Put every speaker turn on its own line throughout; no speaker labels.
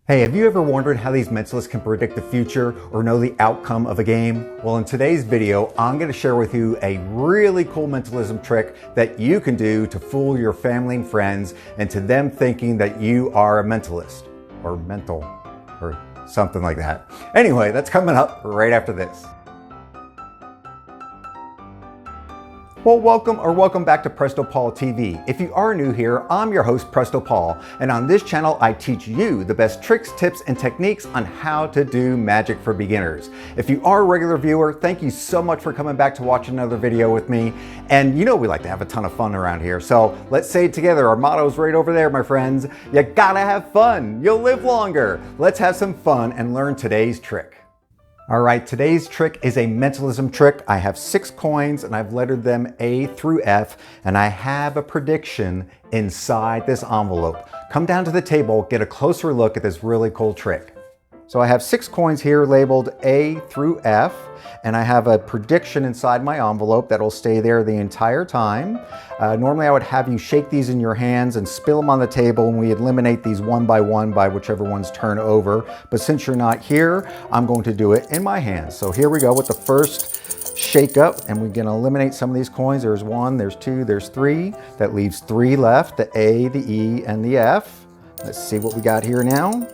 Hey, have you ever wondered how these mentalists can predict the future or know the outcome of a game? Well, in today's video, I'm going to share with you a really cool mentalism trick that you can do to fool your family and friends into them thinking that you are a mentalist or mental or something like that. Anyway, that's coming up right after this. Well, welcome back to Presto Paul TV. If you are new here, I'm your host, Presto Paul, and on this channel, I teach you the best tricks, tips, and techniques on how to do magic for beginners. If you are a regular viewer, thank you so much for coming back to watch another video with me. And you know we like to have a ton of fun around here, so let's say it together. Our motto is right over there, my friends. You gotta have fun. You'll live longer. Let's have some fun and learn today's trick. All right, today's trick is a mentalism trick. I have 6 coins and I've lettered them A through F, and I have a prediction inside this envelope. Come down to the table, get a closer look at this really cool trick. So I have 6 coins here labeled A through F, and I have a prediction inside my envelope that will stay there the entire time. Normally I would have you shake these in your hands and spill them on the table, and we eliminate these one by whichever ones turn over. But since you're not here, I'm going to do it in my hands. So here we go with the first shake up, and we're going to eliminate some of these coins. There's 1, there's 2, there's 3. That leaves 3 left, the A, the E, and the F. Let's see what we got here now.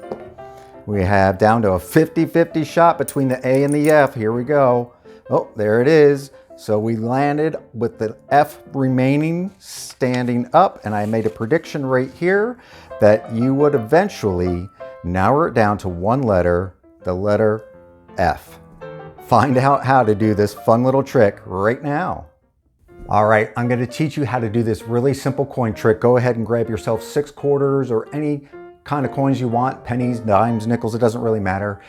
We have down to a 50-50 shot between the A and the F. Here we go. Oh, there it is. So we landed with the F remaining standing up, and I made a prediction right here that you would eventually narrow it down to one letter, the letter F. Find out how to do this fun little trick right now. All right, I'm going to teach you how to do this really simple coin trick. Go ahead and grab yourself 6 quarters or any kind of coins you want, pennies, dimes, nickels, it doesn't really matter.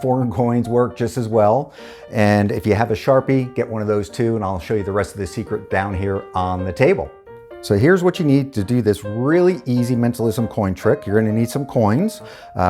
Foreign coins work just as well. And if you have a Sharpie, get one of those too, and I'll show you the rest of the secret down here on the table. So here's what you need to do this really easy mentalism coin trick. You're going to need some coins,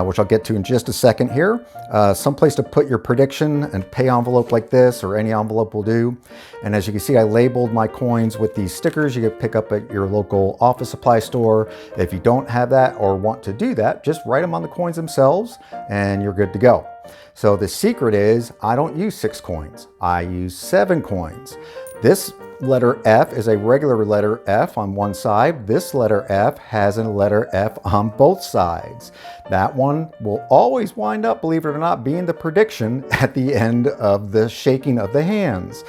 which I'll get to in just a second here. Some place to put your prediction and pay envelope like this, or any envelope will do. And as you can see, I labeled my coins with these stickers you can pick up at your local office supply store. If you don't have that or want to do that, just write them on the coins themselves and you're good to go. So the secret is I don't use 6 coins. I use 7 coins. This letter F is a regular letter F on one side. This letter F has a letter F on both sides. That one will always wind up, believe it or not, being the prediction at the end of the shaking of the hands.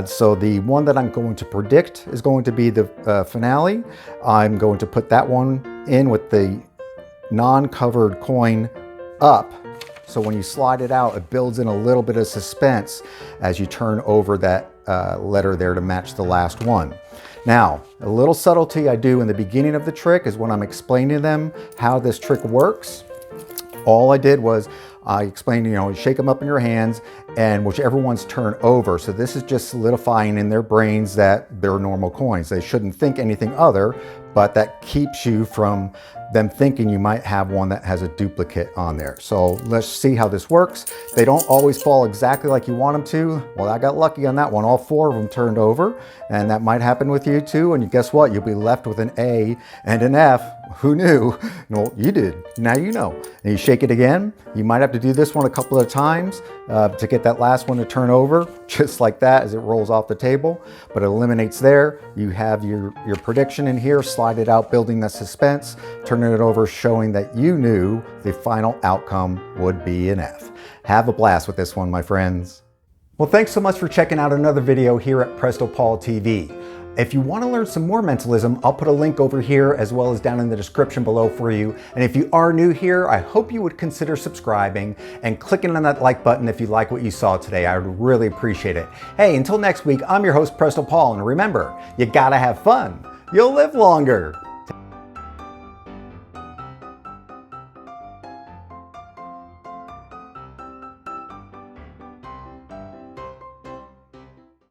So the one that I'm going to predict is going to be the finale. I'm going to put that one in with the non-covered coin up. So when you slide it out, it builds in a little bit of suspense as you turn over that letter there to match the last one. Now, a little subtlety I do in the beginning of the trick is when I'm explaining to them how this trick works. All I did was I explained, you shake them up in your hands and whichever ones turn over. So this is just solidifying in their brains that they're normal coins. They shouldn't think anything other, but that keeps you from them thinking you might have one that has a duplicate on there. So let's see how this works. They don't always fall exactly like you want them to. Well, I got lucky on that one. All 4 of them turned over, and that might happen with you too. And guess what? You'll be left with an A and an F. Who knew? No, you did. Now you know. And you shake it again. You might have to do this one a couple of times to get that last one to turn over, just like that as it rolls off the table. But it eliminates there. You have your prediction in here, slide it out, building the suspense, turning it over, showing that you knew the final outcome would be an F. Have a blast with this one, my friends. Well, thanks so much for checking out another video here at Presto Paul TV. If you want to learn some more mentalism, I'll put a link over here as well as down in the description below for you. And if you are new here, I hope you would consider subscribing and clicking on that like button if you like what you saw today. I would really appreciate it. Hey, until next week, I'm your host, Presto Paul, and remember, you gotta have fun. You'll live longer.